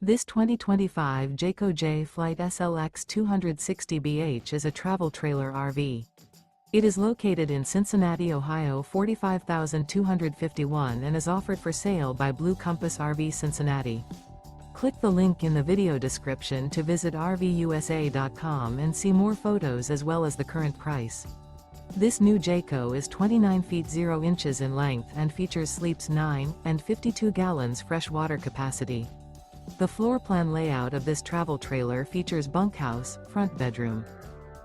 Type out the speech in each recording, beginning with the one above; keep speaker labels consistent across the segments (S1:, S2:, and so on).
S1: This 2025 Jayco Jay Flight SLX 260BH is a travel trailer RV. It is located in Cincinnati, Ohio 45251 and is offered for sale by Blue Compass RV Cincinnati. Click the link in the video description to visit RVUSA.com and see more photos as well as the current price. This new Jayco is 29 feet 0 inches in length and features sleeps 9 and 52 gallons fresh water capacity. The floor plan layout of this travel trailer features bunkhouse, front bedroom.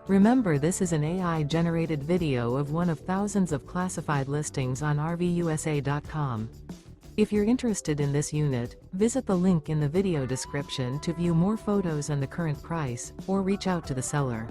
S1: Remember, this is an AI-generated video of one of thousands of classified listings on RVUSA.com. If you're interested in this unit, visit the link in the video description to view more photos and the current price, or reach out to the seller.